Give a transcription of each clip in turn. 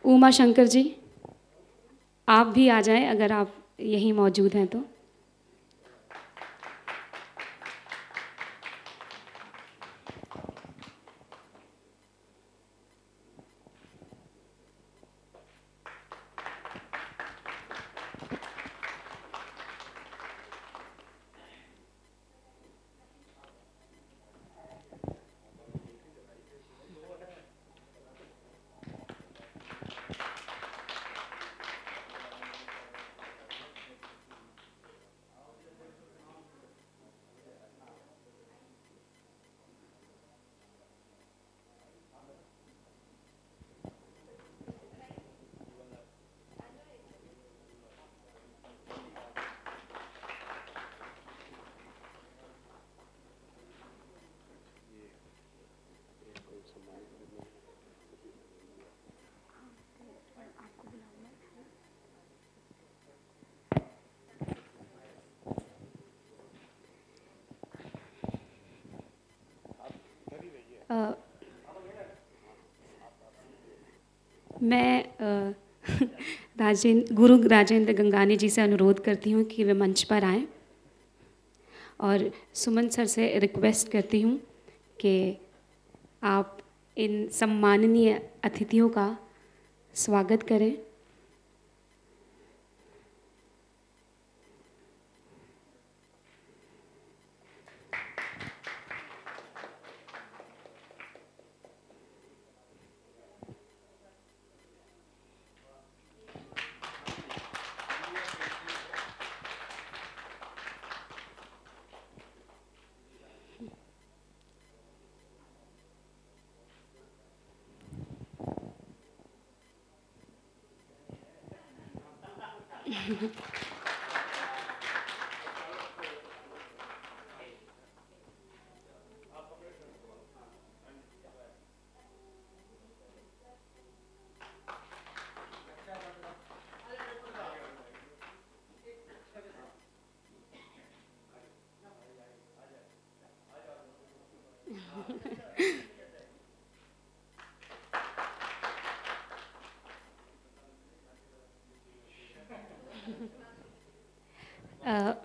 उमा शंकर जी, आप भी आ जाएं अगर आप यहीं मौजूद हैं तो। मैं गुरु राजेंद्र गंगानी जी से अनुरोध करती हूँ कि वे मंच पर आएं और सुमन सर से रिक्वेस्ट करती हूँ कि आप इन सम्माननीय अतिथियों का स्वागत करें।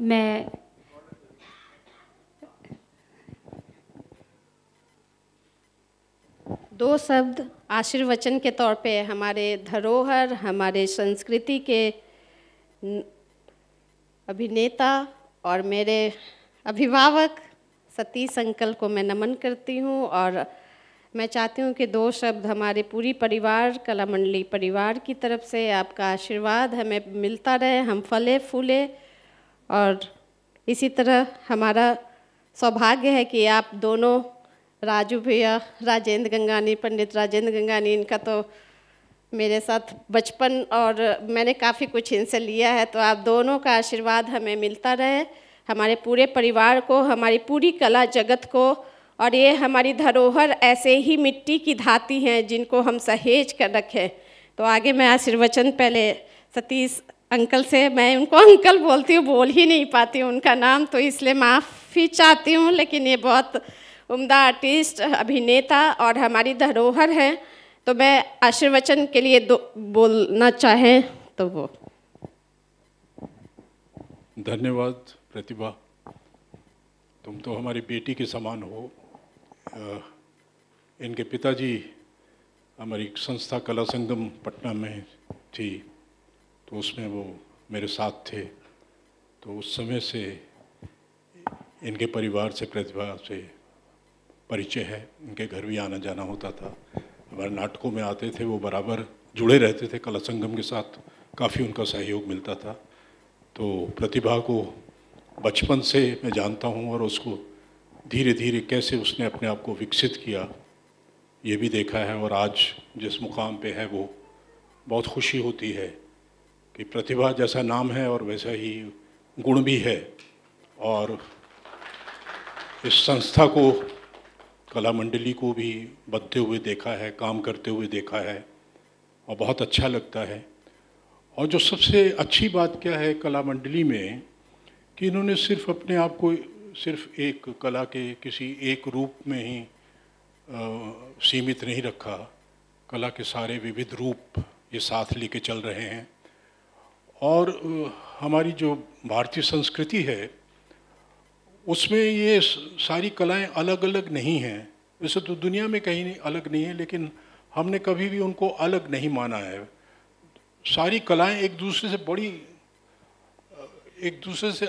मैं दो शब्द आशीर्वचन के तौर पे हमारे धरोहर, हमारे संस्कृति के अभिनेता और मेरे अभिभावक सतीश अंकल को मैं नमन करती हूँ। और मैं चाहती हूँ कि दो शब्द हमारे पूरी परिवार, कला मंडली परिवार की तरफ से आपका आशीर्वाद हमें मिलता रहे, हम फले फूले। और इसी तरह हमारा सौभाग्य है कि आप दोनों राजू भैया, राजेंद्र गंगानी, पंडित राजेंद्र गंगानी, इनका तो मेरे साथ बचपन और मैंने काफ़ी कुछ इनसे लिया है, तो आप दोनों का आशीर्वाद हमें मिलता रहे, हमारे पूरे परिवार को, हमारी पूरी कला जगत को। और ये हमारी धरोहर ऐसे ही मिट्टी की धाती हैं जिनको हम सहेज कर रखें। तो आगे मैं आशीर्वचन पहले सतीश अंकल से, मैं उनको अंकल बोलती हूँ, बोल ही नहीं पाती हूँ उनका नाम, तो इसलिए माफ़ी चाहती हूँ, लेकिन ये बहुत उम्दा आर्टिस्ट, अभिनेता और हमारी धरोहर हैं। तो मैं आशीर्वचन के लिए बोलना चाहें तो वो। धन्यवाद प्रतिभा, तुम तो हमारी बेटी के समान हो। इनके पिताजी हमारी संस्था कला संगम पटना में थी, तो उसमें वो मेरे साथ थे। तो उस समय से इनके परिवार से, प्रतिभा से परिचय है। इनके घर भी आना जाना होता था, हमारे नाटकों में आते थे, वो बराबर जुड़े रहते थे कला संगम के साथ, काफ़ी उनका सहयोग मिलता था। तो प्रतिभा को बचपन से मैं जानता हूँ और उसको धीरे धीरे कैसे उसने अपने आप को विकसित किया ये भी देखा है। और आज जिस मुकाम पे है वो बहुत खुशी होती है कि प्रतिभा जैसा नाम है और वैसा ही गुण भी है। और इस संस्था को, कला मंडली को भी बनते हुए देखा है, काम करते हुए देखा है और बहुत अच्छा लगता है। और जो सबसे अच्छी बात क्या है कला मंडली में, कि इन्होंने सिर्फ अपने आप को सिर्फ एक कला के किसी एक रूप में ही सीमित नहीं रखा, कला के सारे विविध रूप ये साथ लेके चल रहे हैं। और हमारी जो भारतीय संस्कृति है उसमें ये सारी कलाएं अलग अलग नहीं हैं। वैसे तो दुनिया में कहीं नहीं अलग नहीं है, लेकिन हमने कभी भी उनको अलग नहीं माना है। सारी कलाएं एक दूसरे से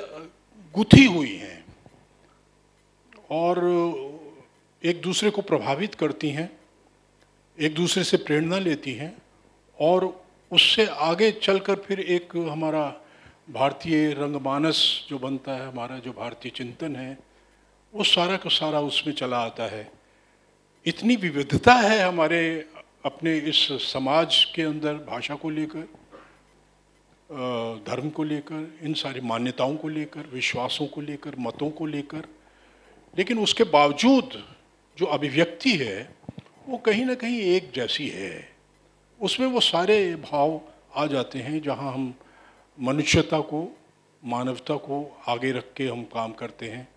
गुथी हुई हैं और एक दूसरे को प्रभावित करती हैं, एक दूसरे से प्रेरणा लेती हैं और उससे आगे चलकर फिर एक हमारा भारतीय रंगमानस जो बनता है, हमारा जो भारतीय चिंतन है, वो सारा का सारा उसमें चला आता है। इतनी विविधता है हमारे अपने इस समाज के अंदर, भाषा को लेकर, धर्म को लेकर, इन सारी मान्यताओं को लेकर, विश्वासों को लेकर, मतों को लेकर, लेकिन उसके बावजूद जो अभिव्यक्ति है वो कहीं ना कहीं एक जैसी है। उसमें वो सारे भाव आ जाते हैं जहाँ हम मनुष्यता को, मानवता को आगे रख के हम काम करते हैं,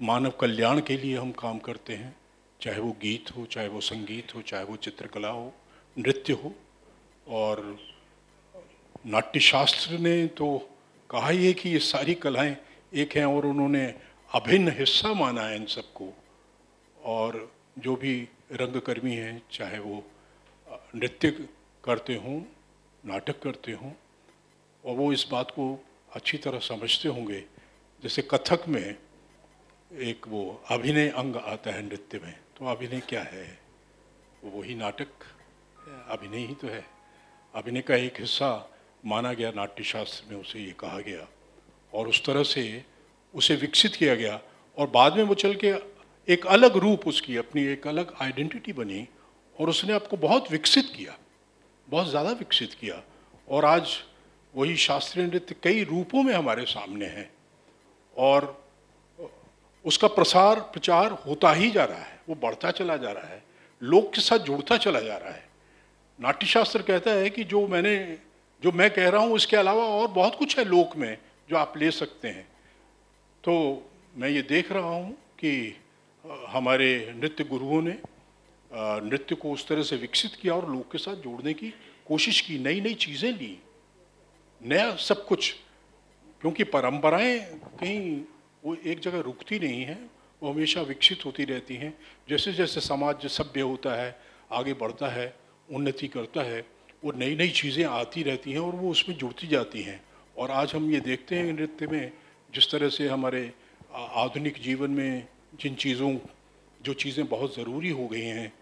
मानव कल्याण के लिए हम काम करते हैं, चाहे वो गीत हो, चाहे वो संगीत हो, चाहे वो चित्रकला हो, नृत्य हो। और नाट्यशास्त्र ने तो कहा ही है कि ये सारी कलाएं एक हैं और उन्होंने अभिन्न हिस्सा माना है इन सबको। और जो भी रंगकर्मी हैं, चाहे वो नृत्य करते हों, नाटक करते हों, और वो इस बात को अच्छी तरह समझते होंगे। जैसे कथक में एक वो अभिनय अंग आता है नृत्य में, तो अभिनय क्या है? वही नाटक, अभिनय ही तो है। अभिनय का एक हिस्सा माना गया नाट्यशास्त्र में, उसे ये कहा गया और उस तरह से उसे विकसित किया गया और बाद में वो चल के एक अलग रूप, उसकी अपनी एक अलग आइडेंटिटी बनी और उसने आपको बहुत विकसित किया, बहुत ज़्यादा विकसित किया। और आज वही शास्त्रीय नृत्य कई रूपों में हमारे सामने है और उसका प्रचार होता ही जा रहा है, वो बढ़ता चला जा रहा है, लोक के साथ जुड़ता चला जा रहा है। नाट्यशास्त्र कहता है कि जो मैं कह रहा हूँ इसके अलावा और बहुत कुछ है लोक में जो आप ले सकते हैं। तो मैं ये देख रहा हूँ कि हमारे नृत्य गुरुओं ने नृत्य को उस तरह से विकसित किया और लोक के साथ जोड़ने की कोशिश की, नई नई चीज़ें ली, नया सब कुछ। क्योंकि परंपराएं कहीं वो एक जगह रुकती नहीं हैं, वो हमेशा विकसित होती रहती हैं। जैसे जैसे समाज सभ्य होता है, आगे बढ़ता है, उन्नति करता है, वो नई नई चीज़ें आती रहती हैं और वो उसमें जुड़ती जाती हैं। और आज हम ये देखते हैं नृत्य में जिस तरह से हमारे आधुनिक जीवन में जो चीज़ें बहुत ज़रूरी हो गई हैं,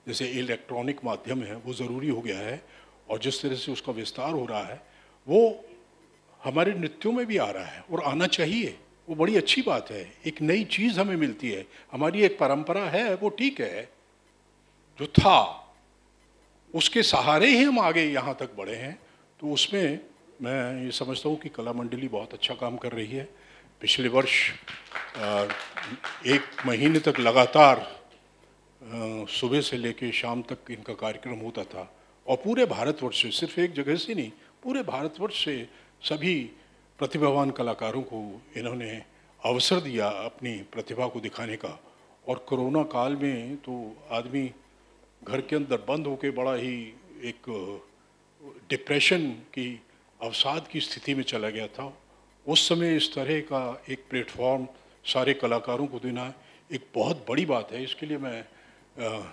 जैसे इलेक्ट्रॉनिक माध्यम है वो ज़रूरी हो गया है और जिस तरह से उसका विस्तार हो रहा है वो हमारे नृत्यों में भी आ रहा है और आना चाहिए। वो बड़ी अच्छी बात है, एक नई चीज़ हमें मिलती है। हमारी एक परंपरा है, वो ठीक है, जो था उसके सहारे ही हम आगे यहाँ तक बढ़े हैं। तो उसमें मैं ये समझता हूँ कि कला मंडली बहुत अच्छा काम कर रही है। पिछले वर्ष 1 महीने तक लगातार सुबह से लेकर शाम तक इनका कार्यक्रम होता था और पूरे भारतवर्ष से, सिर्फ एक जगह से नहीं, पूरे भारतवर्ष से सभी प्रतिभावान कलाकारों को इन्होंने अवसर दिया अपनी प्रतिभा को दिखाने का। और कोरोना काल में तो आदमी घर के अंदर बंद होकर बड़ा ही एक डिप्रेशन की, अवसाद की स्थिति में चला गया था। उस समय इस तरह का एक प्लेटफॉर्म सारे कलाकारों को देना एक बहुत बड़ी बात है। इसके लिए मैं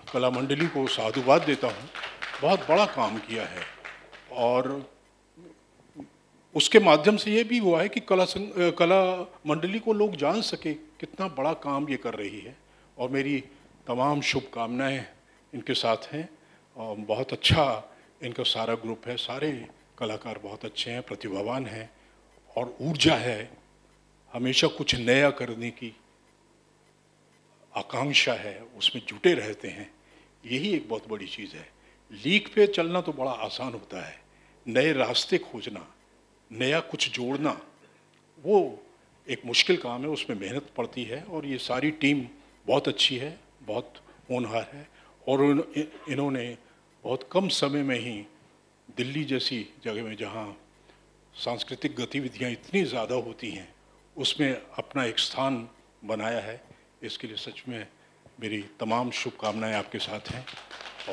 कला मंडली को साधुवाद देता हूँ, बहुत बड़ा काम किया है। और उसके माध्यम से ये भी हुआ है कि कला मंडली को लोग जान सके कितना बड़ा काम ये कर रही है। और मेरी तमाम शुभकामनाएं इनके साथ हैं और बहुत अच्छा इनका सारा ग्रुप है, सारे कलाकार बहुत अच्छे हैं, प्रतिभावान हैं और ऊर्जा है, हमेशा कुछ नया करने की आकांक्षा है, उसमें जुटे रहते हैं। यही एक बहुत बड़ी चीज़ है। लीक पे चलना तो बड़ा आसान होता है, नए रास्ते खोजना, नया कुछ जोड़ना, वो एक मुश्किल काम है, उसमें मेहनत पड़ती है। और ये सारी टीम बहुत अच्छी है, बहुत होनहार है और इन्होंने बहुत कम समय में ही दिल्ली जैसी जगह में जहाँ सांस्कृतिक गतिविधियाँ इतनी ज़्यादा होती हैं उसमें अपना एक स्थान बनाया है। इसके लिए सच में मेरी तमाम शुभकामनाएं आपके साथ हैं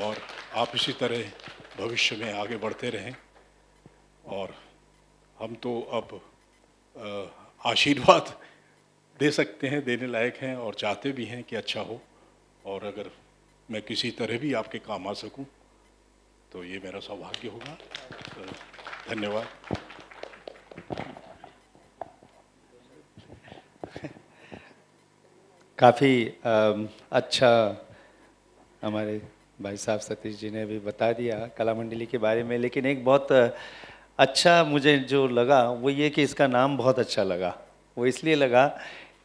और आप इसी तरह भविष्य में आगे बढ़ते रहें। और हम तो अब आशीर्वाद दे सकते हैं, देने लायक हैं और चाहते भी हैं कि अच्छा हो, और अगर मैं किसी तरह भी आपके काम आ सकूं तो ये मेरा सौभाग्य होगा। धन्यवाद। काफ़ी अच्छा हमारे भाई साहब सतीश जी ने भी बता दिया कला मंडली के बारे में, लेकिन एक बहुत अच्छा मुझे जो लगा वो ये कि इसका नाम बहुत अच्छा लगा। वो इसलिए लगा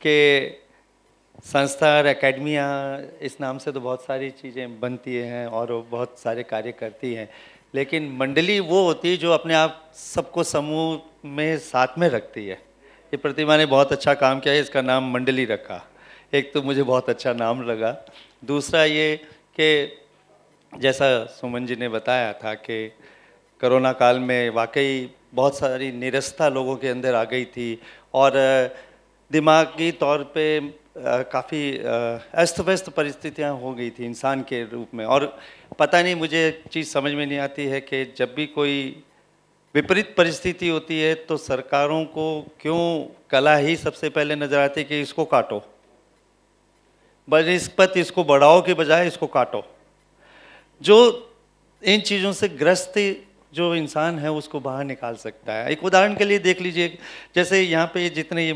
कि संस्था और एकेडमियाँ, इस नाम से तो बहुत सारी चीज़ें बनती हैं और वो बहुत सारे कार्य करती हैं, लेकिन मंडली वो होती है जो अपने आप सबको समूह में साथ में रखती है। ये प्रतिमा ने बहुत अच्छा काम किया है, इसका नाम मंडली रखा। एक तो मुझे बहुत अच्छा नाम लगा, दूसरा ये कि जैसा सुमन जी ने बताया था कि कोरोना काल में वाकई बहुत सारी निरस्ता लोगों के अंदर आ गई थी और दिमागी तौर पे काफ़ी अस्त व्यस्त परिस्थितियाँ हो गई थी इंसान के रूप में। और पता नहीं, मुझे चीज़ समझ में नहीं आती है कि जब भी कोई विपरीत परिस्थिति होती है तो सरकारों को क्यों कला ही सबसे पहले नज़र आती है कि इसको काटो, बनस्पत इसको बढ़ाओ के बजाय इसको काटो। जो इन चीज़ों से ग्रस्त जो इंसान है उसको बाहर निकाल सकता है। एक उदाहरण के लिए देख लीजिए, जैसे यहाँ पे जितने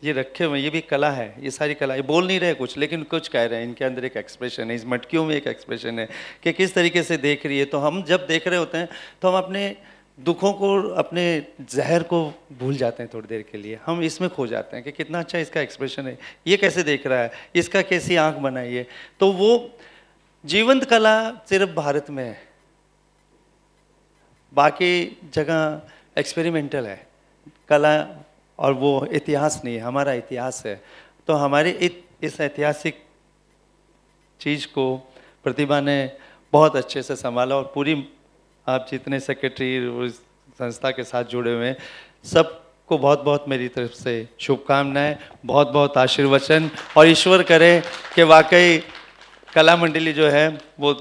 ये रखे हुए हैं, ये भी कला है, ये सारी कला, ये बोल नहीं रहे कुछ लेकिन कुछ कह रहे हैं, इनके अंदर एक एक्सप्रेशन है, इस मटकियों में एक एक्सप्रेशन है कि किस तरीके से देख रही है। तो हम जब देख रहे होते हैं तो हम अपने दुखों को, अपने जहर को भूल जाते हैं थोड़ी देर के लिए, हम इसमें खो जाते हैं कि कितना अच्छा इसका एक्सप्रेशन है, ये कैसे देख रहा है, इसका कैसी आँख बनाई है। तो वो जीवंत कला सिर्फ भारत में है, बाकी जगह एक्सपेरिमेंटल है कला, और वो इतिहास नहीं है, हमारा इतिहास है। तो हमारे इस ऐतिहासिक चीज़ को प्रतिभा ने बहुत अच्छे से संभाला और पूरी, आप जितने सेक्रेटरी उस संस्था के साथ जुड़े हुए हैं सबको बहुत बहुत मेरी तरफ से शुभकामनाएं, बहुत बहुत आशीर्वचन, और ईश्वर करे कि वाकई कला मंडली जो है वो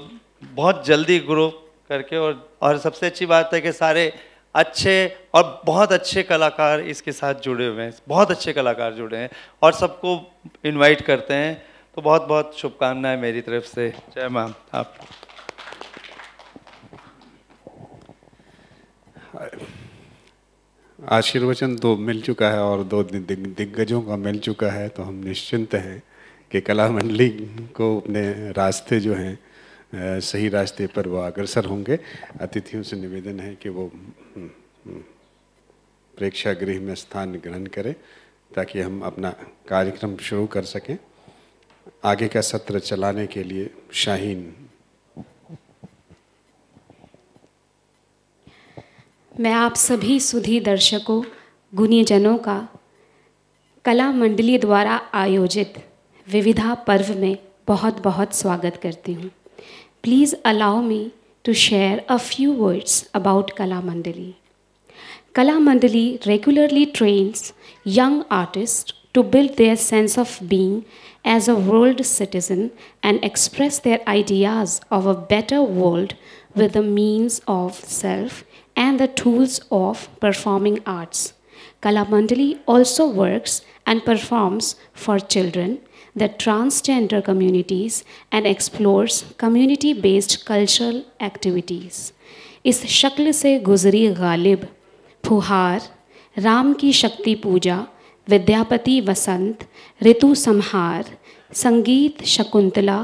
बहुत जल्दी ग्रो करके, और सबसे अच्छी बात है कि सारे अच्छे और बहुत अच्छे कलाकार इसके साथ जुड़े हुए हैं, बहुत अच्छे कलाकार जुड़े हैं और सबको इनवाइट करते हैं। तो बहुत बहुत शुभकामनाएं मेरी तरफ से। जय मां। आप आशीर्वचन तो मिल चुका है और दो दिग्गजों का मिल चुका है, तो हम निश्चिंत हैं कि कला मंडली को अपने रास्ते जो हैं सही रास्ते पर वो अग्रसर होंगे। अतिथियों से निवेदन है कि वो प्रेक्षागृह में स्थान ग्रहण करें ताकि हम अपना कार्यक्रम शुरू कर सकें। आगे का सत्र चलाने के लिए शाहीन। मैं आप सभी सुधी दर्शकों, गुणीजनों का कला मंडली द्वारा आयोजित विविधा पर्व में बहुत बहुत स्वागत करती हूँ। Please allow me to share a few words about Kala Mandali. Kala Mandali regularly trains young artists to build their sense of being as a world citizen and express their ideas of a better world with the means of self and the tools of performing arts. Kala Mandali also works and performs for children, the transgender communities, and explores community-based cultural activities. इस शक्ल से गुजरी गालिब, फुहार, राम की शक्ति पूजा, विद्यापति वसंत, ऋतु संहार, संगीत शकुंतला,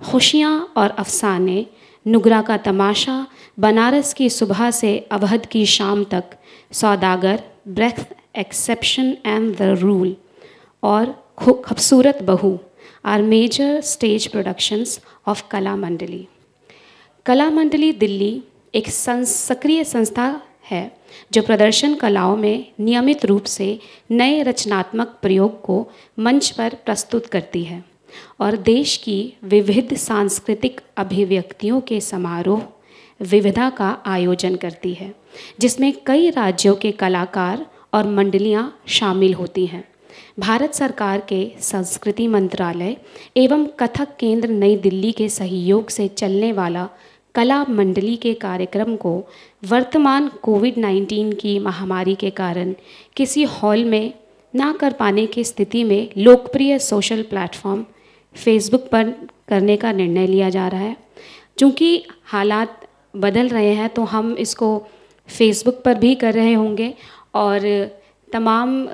खुशियाँ और अफसाने, नुगरा का तमाशा, बनारस की सुबह से अवध की शाम तक, Saudagar, breath exception and the rule और Khoobsurat Bahu are major stage productions of Kala Mandali. कला मंडली दिल्ली एक सक्रिय संस्था है जो प्रदर्शन कलाओं में नियमित रूप से नए रचनात्मक प्रयोग को मंच पर प्रस्तुत करती है और देश की विविध सांस्कृतिक अभिव्यक्तियों के समारोह विविधा का आयोजन करती है, जिसमें कई राज्यों के कलाकार और मंडलियां शामिल होती हैं. भारत सरकार के संस्कृति मंत्रालय एवं कथक केंद्र नई दिल्ली के सहयोग से चलने वाला कला मंडली के कार्यक्रम को वर्तमान कोविड-19 की महामारी के कारण किसी हॉल में ना कर पाने की स्थिति में लोकप्रिय सोशल प्लेटफॉर्म फेसबुक पर करने का निर्णय लिया जा रहा है। चूँकि हालात बदल रहे हैं तो हम इसको फेसबुक पर भी कर रहे होंगे और तमाम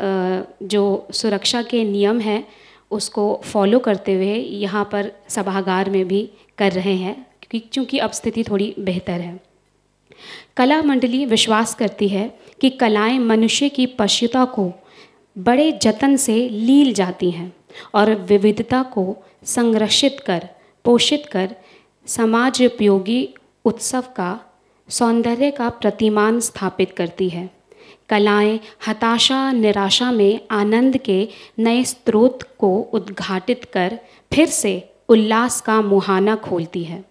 जो सुरक्षा के नियम हैं उसको फॉलो करते हुए यहाँ पर सभागार में भी कर रहे हैं, क्योंकि चूँकि अब स्थिति थोड़ी बेहतर है। कला मंडली विश्वास करती है कि कलाएं मनुष्य की पश्यता को बड़े जतन से लील जाती हैं और विविधता को संरक्षित कर पोषित कर समाज उपयोगी उत्सव का सौंदर्य का प्रतिमान स्थापित करती है। कलाएं हताशा निराशा में आनंद के नए स्रोत को उद्घाटित कर फिर से उल्लास का मुहाना खोलती है।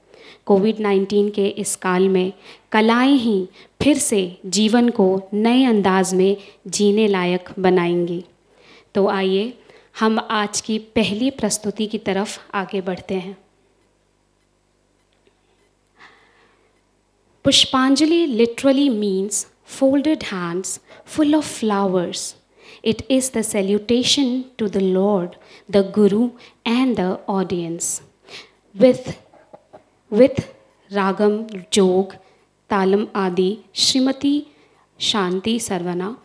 कोविड-19 के इस काल में कलाएं ही फिर से जीवन को नए अंदाज में जीने लायक बनाएंगी। तो आइए हम आज की पहली प्रस्तुति की तरफ आगे बढ़ते हैं। Pushpanjali literally means folded hands full of flowers. It is the salutation to the Lord, the Guru and the audience. With Ragam Jog, Talam Adi, Srimati Shanti Sarvana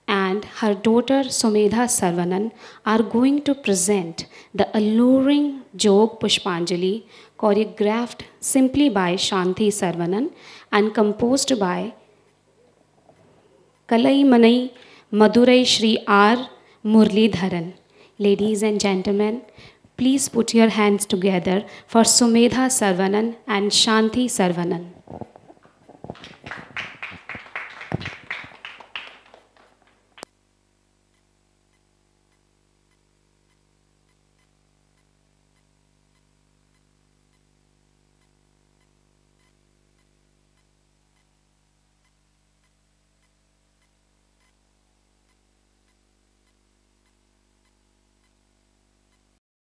and her daughter Sumedha Sarvanan are going to present the alluring Jog Pushpanjali, choreographed simply by Shanti Sarvanan and composed by Kalai Manai Madurai Shri R. Murlidharan. Ladies and gentlemen, please put your hands together for Sumedha Sarvanan and Shanti Sarvanan.